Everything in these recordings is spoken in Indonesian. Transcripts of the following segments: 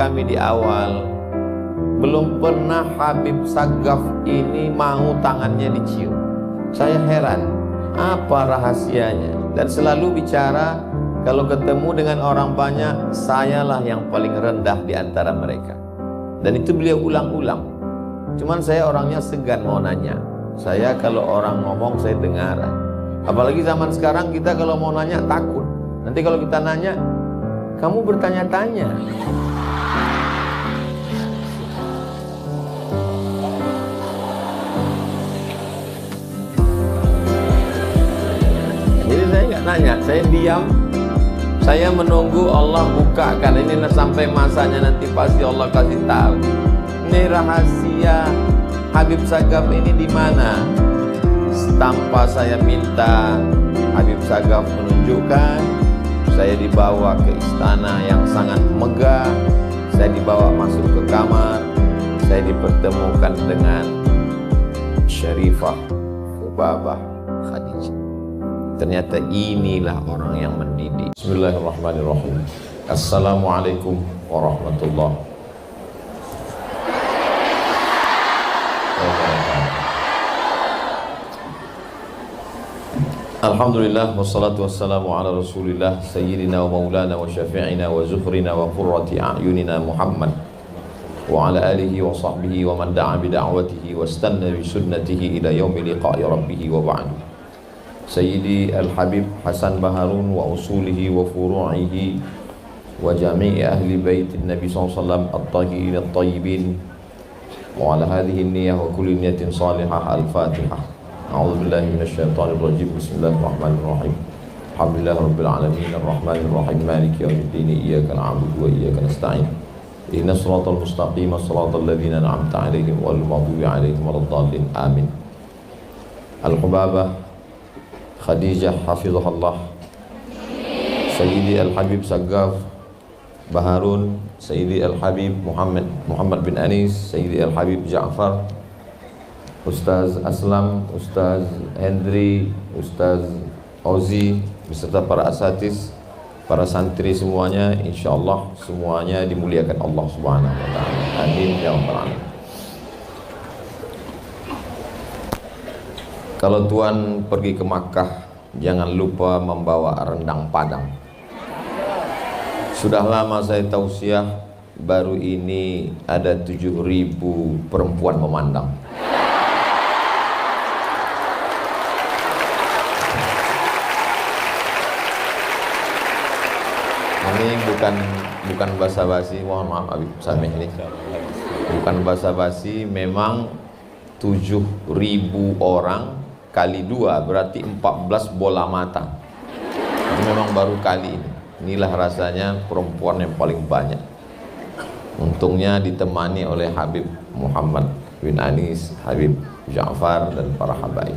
kami di awal, belum pernah Habib Sagaf ini mau tangannya dicium. Saya heran, apa rahasianya? Dan selalu bicara, kalau ketemu dengan orang banyak, sayalah yang paling rendah di antara mereka. Dan itu beliau ulang-ulang. Cuman saya orangnya segan mau nanya. Saya kalau orang ngomong saya dengar. Apalagi zaman sekarang kita kalau mau nanya takut. Nanti kalau kita nanya, kamu bertanya-tanya. Jadi saya nggak nanya, saya diam. Saya menunggu Allah bukakan. Ini sampai masanya nanti pasti Allah kasih tahu. Ini rahasia Habib Sagaf ini di mana? Tanpa saya minta, Habib Sagaf menunjukkan. Saya dibawa ke istana yang sangat megah. Saya dibawa masuk ke kamar. Saya dipertemukan dengan Syarifah Hubabah Khadijah. Ternyata inilah orang yang mendidik. Bismillahirrahmanirrahim. Assalamualaikum warahmatullahi wabarakatuh. Alhamdulillah wassalatu wassalamu ala Rasulillah sayyidina wa maulana wa syafi'ina wa zuhrina wa qurrati a'yunina Muhammad wa ala alihi wa sahbihi wa man da'a bi da'watihi wa istanna bi sunnatihi ila yaumi liqa'i rabbih wa ba'du. Sayyidi Al-Habib Hasan Baharun wa usulihi wa furu'ihi wa jami'i ahli baitin Nabi SAW at-tahirin at-tayyibin wa ala hadhihi niyyah wa kulli niyatin salihah. Al-Fatihah. A'udzu billahi minasyaitonir rajim. Bismillahirrahmanirrahim. Alhamdulillahi rabbil alamin arrahmanir rahim maliki yaumiddin iyyaka na'budu wa iyyaka nasta'in ihdinas siratal mustaqim siratal ladzina an'amta 'alaihim ghairil maghdubi 'alaihim waladdallin. Amin. Al-Hubabah Khadijah hafizahullah, Sayyidi Al-Habib Sagaf Baharun, Sayyidi Al-Habib Muhammad bin Anis, Sayyidi Al-Habib Ja'far, Ustaz Aslam, Ustaz Hendri, Ustaz Ozi, beserta para asatiz, para santri semuanya, insyaallah semuanya dimuliakan Allah Subhanahu wa taala. Amin ya rabbal alamin. Kalau Tuan pergi ke Makkah, jangan lupa membawa rendang Padang. Sudah lama saya tausiah, baru ini ada 7.000 perempuan memandang. Ini bukan basa-basi, mohon maaf Habib Samih ini. Bukan basa-basi, memang 7.000 orang kali 2 berarti 14 bola mata. Itu memang baru kali ini. Inilah rasanya perempuan yang paling banyak. Untungnya ditemani oleh Habib Muhammad bin Anis, Habib Ja'far dan para habaib.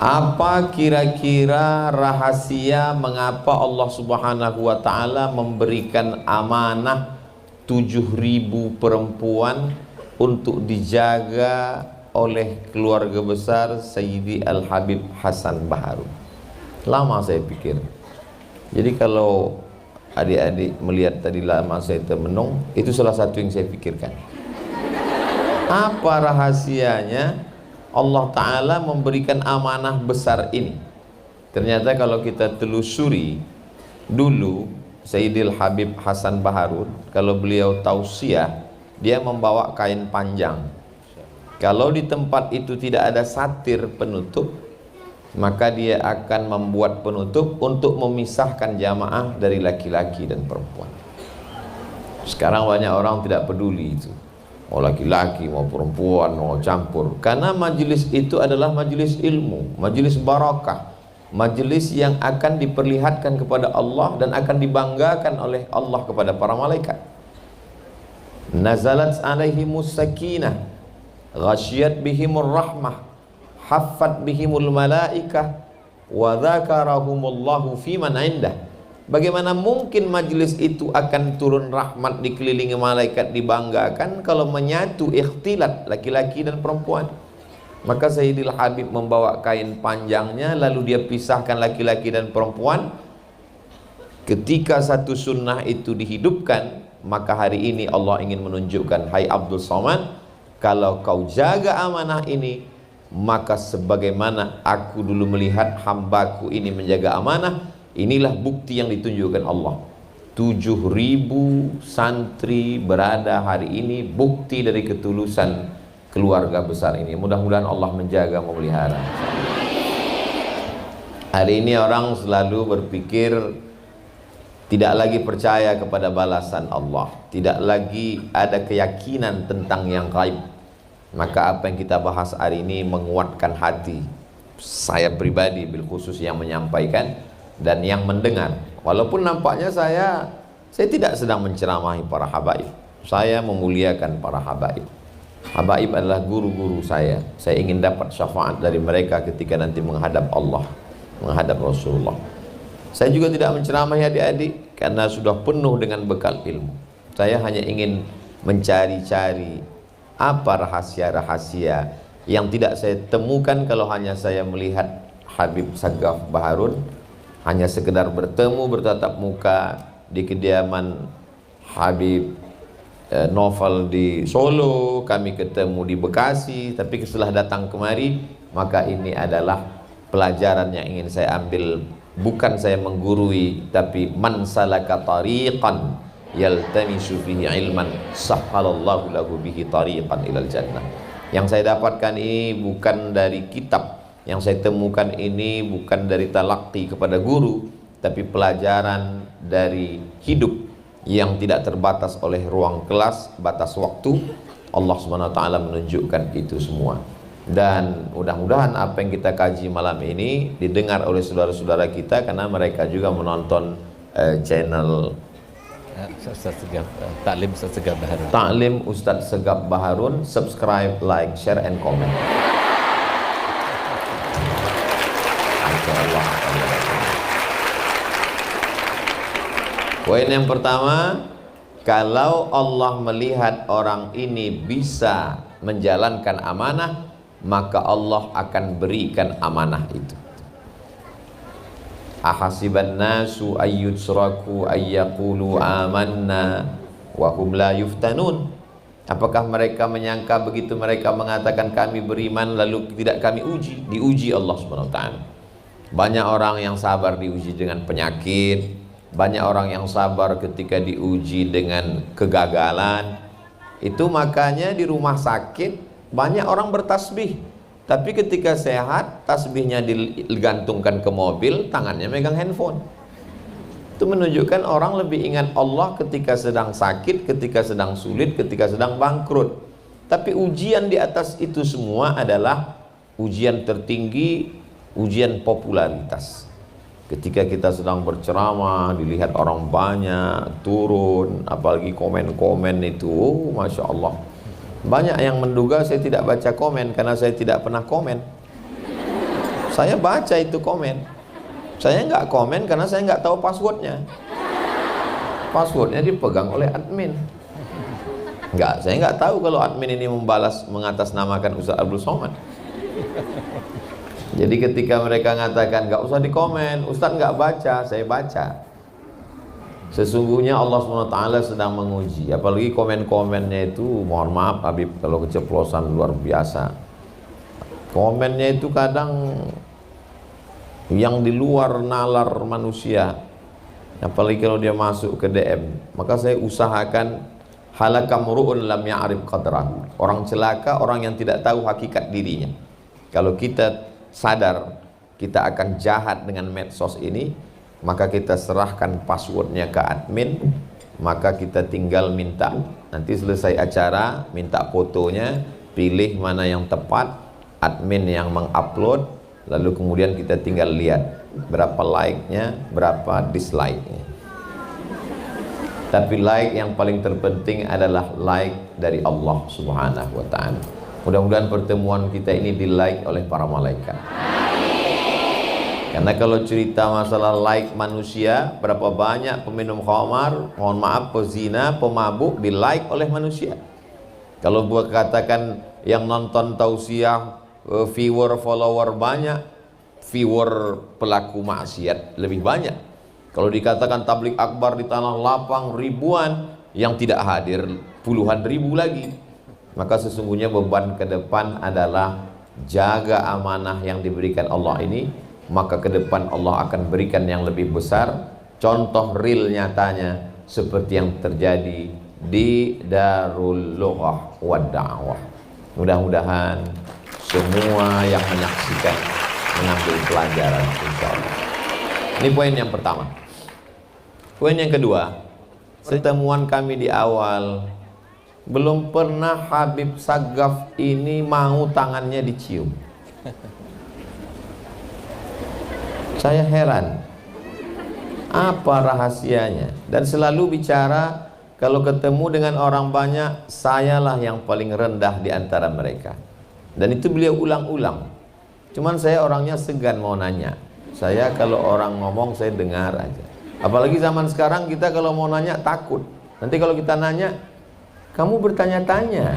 Apa kira-kira rahasia mengapa Allah Subhanahu wa taala memberikan amanah 7.000 perempuan untuk dijaga oleh keluarga besar Sayyidi Al-Habib Hasan Baharun? Lama saya pikir. Jadi kalau adik-adik melihat tadi lama saya termenung, itu salah satu yang saya pikirkan. Apa rahasianya Allah Ta'ala memberikan amanah besar ini? Ternyata kalau kita telusuri dulu, Sayyidi Al-Habib Hasan Baharun, kalau beliau tausiah, dia membawa kain panjang. Kalau di tempat itu tidak ada satir penutup, maka dia akan membuat penutup untuk memisahkan jamaah dari laki-laki dan perempuan. Sekarang banyak orang tidak peduli itu, mau laki-laki mau perempuan mau campur, karena majelis itu adalah majelis ilmu, majelis barakah, majelis yang akan diperlihatkan kepada Allah dan akan dibanggakan oleh Allah kepada para malaikat. Nazalat alaihimus sakinah, ghasyiyat bihimur rahmah, haffat bihimul malaikah, wa dzakarahumullahu fiman indah. Bagaimana mungkin majlis itu akan turun rahmat, dikelilingi malaikat, dibanggakan kalau menyatu ikhtilat laki-laki dan perempuan? Maka Sayyidil Habib membawa kain panjangnya, lalu dia pisahkan laki-laki dan perempuan. Ketika satu sunnah itu dihidupkan, maka hari ini Allah ingin menunjukkan, hai Abdul Somad, kalau kau jaga amanah ini, maka sebagaimana aku dulu melihat hambaku ini menjaga amanah, inilah bukti yang ditunjukkan Allah. 7.000 santri berada hari ini, bukti dari ketulusan keluarga besar ini. Mudah-mudahan Allah menjaga, memelihara. Hari ini orang selalu berpikir tidak lagi percaya kepada balasan Allah, tidak lagi ada keyakinan tentang yang gaib. Maka apa yang kita bahas hari ini menguatkan hati saya pribadi, bil khusus yang menyampaikan dan yang mendengar. Walaupun nampaknya saya tidak sedang menceramahi para habaib. Saya memuliakan para habaib. Habaib adalah guru-guru saya. Saya ingin dapat syafaat dari mereka ketika nanti menghadap Allah, menghadap Rasulullah. Saya juga tidak menceramahi adik-adik karena sudah penuh dengan bekal ilmu. Saya hanya ingin mencari-cari apa rahasia-rahasia yang tidak saya temukan kalau hanya saya melihat Habib Sagaf Baharun, hanya sekedar bertemu bertatap muka di kediaman Habib Novel di Solo, kami ketemu di Bekasi, tapi setelah datang kemari, maka ini adalah pelajaran yang ingin saya ambil. Bukan saya menggurui, tapi man salaka tariqan yaltamisu fihi ilman sahhalallahu lahu bihi tariqan ilal jannah. Yang saya dapatkan ini bukan dari kitab, yang saya temukan ini bukan dari talaqi kepada guru, tapi pelajaran dari hidup yang tidak terbatas oleh ruang kelas, batas waktu. Allah Subhanahu wa taala menunjukkan itu semua. Dan mudah-mudahan apa yang kita kaji malam ini didengar oleh saudara-saudara kita, karena mereka juga menonton channel Taklim Ustaz Segaf Baharun. Taklim Ustaz Segaf Baharun. Subscribe, like, share, and comment. Insyaallah. Poin yang pertama, kalau Allah melihat orang ini bisa menjalankan amanah, maka Allah akan berikan amanah itu. Ahasiban nasu ayyutsraku ayyaqulu amanna wa hum la yuftanun. Apakah mereka menyangka begitu mereka mengatakan kami beriman lalu tidak kami uji? Diuji Allah Subhanahu wa taala. Banyak orang yang sabar diuji dengan penyakit, banyak orang yang sabar ketika diuji dengan kegagalan. Itu makanya di rumah sakit banyak orang bertasbih, tapi ketika sehat tasbihnya digantungkan ke mobil, tangannya megang handphone. Itu menunjukkan orang lebih ingat Allah ketika sedang sakit, ketika sedang sulit, ketika sedang bangkrut. Tapi ujian di atas itu semua adalah ujian tertinggi, ujian popularitas. Ketika kita sedang berceramah, dilihat orang banyak, turun, apalagi komen-komen itu, Masya Allah. Banyak yang menduga saya tidak baca komen karena saya tidak pernah komen. Saya baca itu komen. Saya nggak komen karena saya nggak tahu passwordnya. Passwordnya dipegang oleh admin. Saya nggak tahu kalau admin ini membalas mengatasnamakan Ustaz Abdul Somad. Jadi ketika mereka mengatakan nggak usah dikomen, Ustaz nggak baca, saya baca. Sesungguhnya Allah SWT sedang menguji. Apalagi komen-komennya itu, mohon maaf Habib kalau keceplosan luar biasa. Komennya itu kadang yang di luar nalar manusia. Apalagi kalau dia masuk ke DM. Maka saya usahakan halaka mru'un lam ya'rif qadrahu. Orang celaka, orang yang tidak tahu hakikat dirinya. Kalau kita sadar kita akan jahat dengan medsos ini, maka kita serahkan passwordnya ke admin, maka kita tinggal minta, nanti selesai acara minta fotonya, pilih mana yang tepat, admin yang mengupload, lalu kemudian kita tinggal lihat berapa like-nya, berapa dislike-nya. Tapi like yang paling terpenting adalah like dari Allah Subhanahu wa ta'ala. Mudah-mudahan pertemuan kita ini di like oleh para malaikat. Karena kalau cerita masalah like manusia, berapa banyak peminum khamar, mohon maaf, pezina, pemabuk di like oleh manusia. Kalau buat katakan yang nonton tausiah, viewer, follower banyak, viewer pelaku maksiat lebih banyak. Kalau dikatakan tablik akbar di tanah lapang ribuan, yang tidak hadir puluhan ribu lagi. Maka sesungguhnya beban ke depan adalah jaga amanah yang diberikan Allah ini, maka ke depan Allah akan berikan yang lebih besar. Contoh real nyatanya seperti yang terjadi di Darul Lughah wa Da'wah. Mudah-mudahan semua yang menyaksikan mengambil pelajaran, insyaallah. Ini poin yang pertama. Poin yang kedua, pertemuan kami di awal, belum pernah Habib Sagaf ini mau tangannya dicium. Saya heran, apa rahasianya? Dan selalu bicara, kalau ketemu dengan orang banyak, sayalah yang paling rendah di antara mereka. Dan itu beliau ulang-ulang. Cuman saya orangnya segan mau nanya. Saya kalau orang ngomong saya dengar aja. Apalagi zaman sekarang kita kalau mau nanya takut. Nanti kalau kita nanya, kamu bertanya-tanya.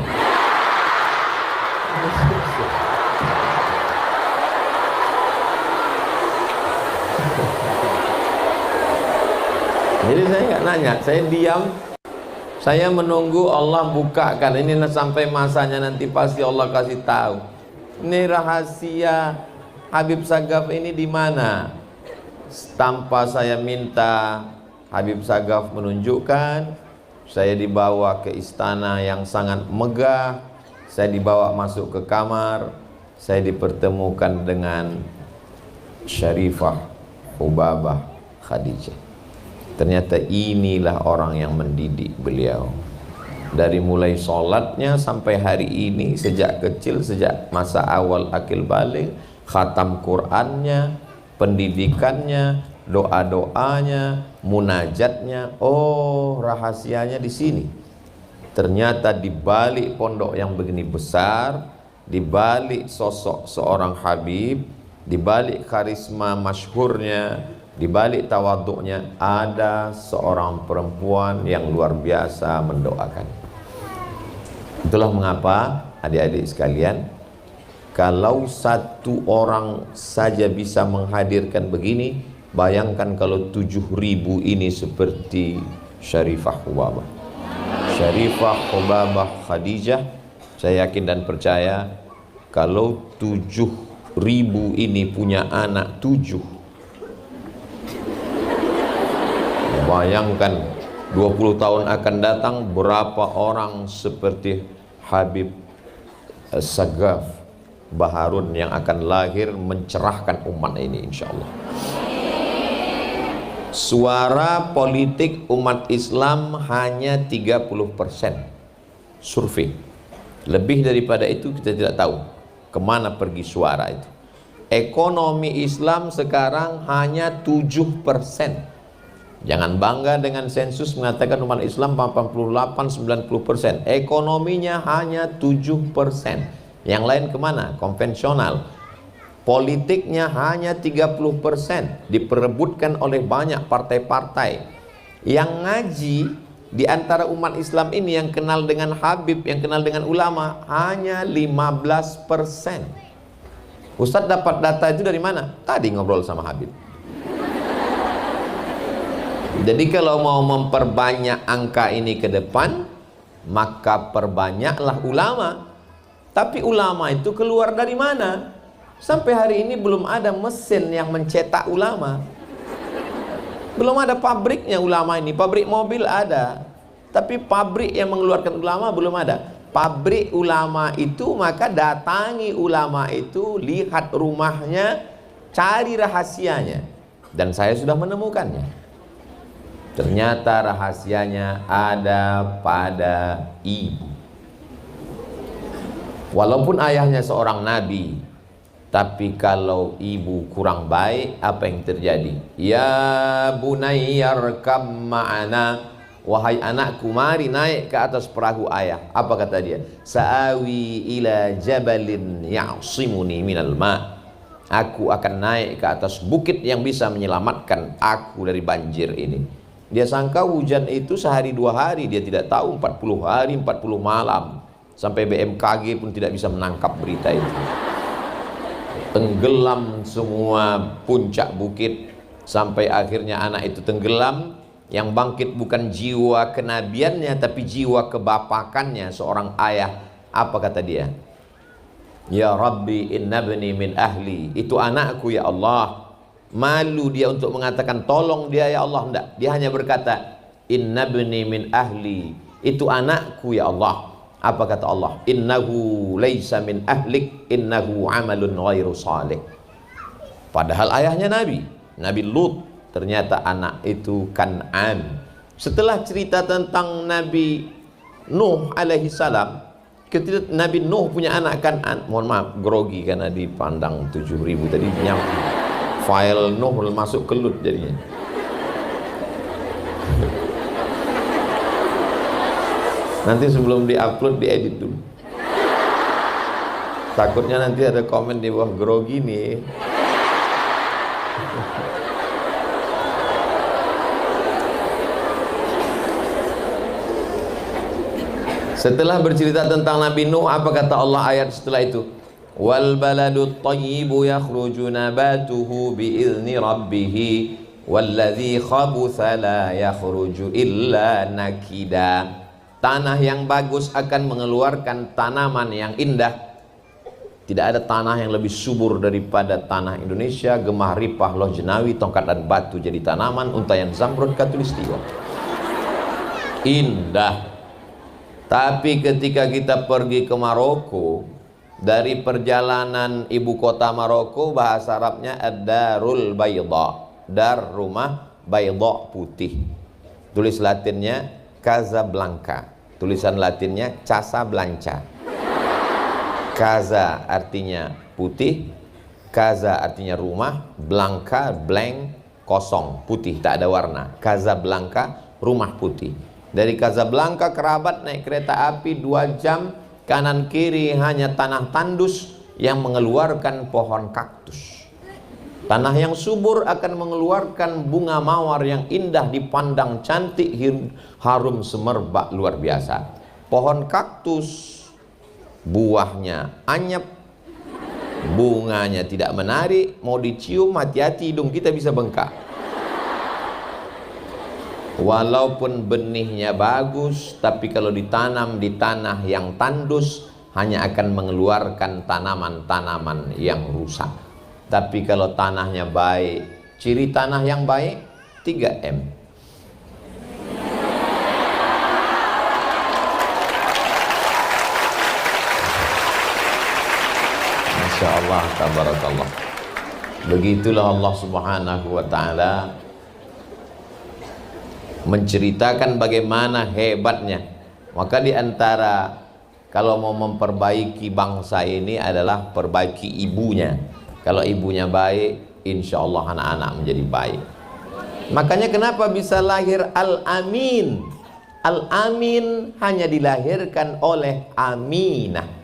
Jadi saya nggak nanya, saya diam. Saya menunggu Allah bukakan. Ini sampai masanya nanti pasti Allah kasih tahu. Ini rahasia Habib Sagaf ini di mana? Tanpa saya minta, Habib Sagaf menunjukkan. Saya dibawa ke istana yang sangat megah. Saya dibawa masuk ke kamar. Saya dipertemukan dengan Syarifah Hubabah Khadijah. Ternyata inilah orang yang mendidik beliau. Dari mulai sholatnya sampai hari ini, sejak kecil, sejak masa awal akil balik, khatam Qur'annya, pendidikannya, doa-doanya, munajatnya. Oh, rahasianya di sini. Ternyata di balik pondok yang begini besar, di balik sosok seorang Habib, di balik karisma masyhurnya, di balik tawaduknya, ada seorang perempuan yang luar biasa mendoakan. Itulah mengapa adik-adik sekalian, kalau satu orang saja bisa menghadirkan begini, bayangkan kalau 7.000 ini seperti Syarifah Hubabah. Syarifah Hubabah Khadijah, saya yakin dan percaya kalau 7.000 ini punya anak 7, bayangkan 20 tahun akan datang berapa orang seperti Habib Sagaf Baharun yang akan lahir mencerahkan umat ini, insya Allah. Suara politik umat Islam hanya 30% survei. Lebih daripada itu kita tidak tahu kemana pergi suara itu. Ekonomi Islam sekarang hanya 7%. Jangan bangga dengan sensus mengatakan umat Islam 88-90%. Ekonominya hanya 7%. Yang lain kemana? Konvensional. Politiknya hanya 30%. Diperebutkan oleh banyak partai-partai. Yang ngaji di antara umat Islam ini, yang kenal dengan Habib, yang kenal dengan ulama, hanya 15%. Ustadz dapat data itu dari mana? Tadi ngobrol sama Habib. Jadi kalau mau memperbanyak angka ini ke depan, maka perbanyaklah ulama. Tapi ulama itu keluar dari mana? Sampai hari ini belum ada mesin yang mencetak ulama. Belum ada pabriknya ulama ini. Pabrik mobil ada, tapi pabrik yang mengeluarkan ulama belum ada. Pabrik ulama itu, maka datangi ulama itu, lihat rumahnya, cari rahasianya. Dan saya sudah menemukannya. Ternyata rahasianya ada pada ibu. Walaupun ayahnya seorang nabi, tapi kalau ibu kurang baik, apa yang terjadi? Ya bunayyarkam ma'ana, wahai anakku, mari naik ke atas perahu ayah. Apa kata dia? Sa'awi ila jabalin ya'simuni minal ma'. Aku akan naik ke atas bukit yang bisa menyelamatkan aku dari banjir ini. Dia sangka hujan itu sehari 2 hari, dia tidak tahu 40 hari 40 malam. Sampai BMKG pun tidak bisa menangkap berita itu. Tenggelam semua puncak bukit, sampai akhirnya anak itu tenggelam. Yang bangkit bukan jiwa kenabiannya, tapi jiwa kebapakannya, seorang ayah. Apa kata dia? Ya Rabbi inna bni min ahli, itu anakku ya Allah. Malu dia untuk mengatakan tolong dia ya Allah, enggak. Dia hanya berkata inna bni min ahli, itu anakku ya Allah. Apa kata Allah? Innahu laisa min ahlik, innahu amalun ghairu salih. Padahal ayahnya Nabi Lut, ternyata anak itu Kan'an. Setelah cerita tentang Nabi Nuh alaihi salam, ketika Nabi Nuh punya anak Kan'an, mohon maaf grogi karena dipandang 7.000 tadi, file Nuh masuk ke Lut jadinya. Nanti sebelum diupload diedit dulu, takutnya nanti ada komen di bawah grogi nih. Setelah bercerita tentang Nabi Nuh, apa kata Allah ayat setelah itu? Wal baladut thayyibu yakhruju nabatuhu bi'izni rabbih walladzi khabutha la yakhruju illa nakida. Tanah yang bagus akan mengeluarkan tanaman yang indah. Tidak ada tanah yang lebih subur daripada tanah Indonesia. Gemah ripah, loh jenawi, tongkat dan batu jadi tanaman, untayan zamrud, katulistiwa. Indah. Tapi ketika kita pergi ke Maroko, dari perjalanan ibu kota Maroko, bahasa Arabnya ad-darul bayda, dar rumah, bayda putih. Tulis Latinnya Casablanca, tulisan Latinnya Casablanca. Casa artinya putih, Casa artinya rumah, Blanca blank, kosong, putih, tak ada warna. Casablanca, rumah putih. Dari Casablanca ke Rabat naik kereta api 2 jam, kanan kiri hanya tanah tandus yang mengeluarkan pohon kaktus. Tanah yang subur akan mengeluarkan bunga mawar yang indah dipandang cantik, harum semerbak luar biasa. Pohon kaktus buahnya anyep, bunganya tidak menarik, mau dicium hati-hati hidung kita bisa bengkak. Walaupun benihnya bagus, tapi kalau ditanam di tanah yang tandus hanya akan mengeluarkan tanaman-tanaman yang rusak. Tapi kalau tanahnya baik, ciri tanah yang baik 3M. Masya Allah, tabarakallah. Begitulah Allah subhanahu wa ta'ala menceritakan bagaimana hebatnya. Maka diantara kalau mau memperbaiki bangsa ini adalah perbaiki ibunya. Kalau ibunya baik, insya Allah anak-anak menjadi baik. Makanya kenapa bisa lahir Al-Amin? Al-Amin hanya dilahirkan oleh Aminah.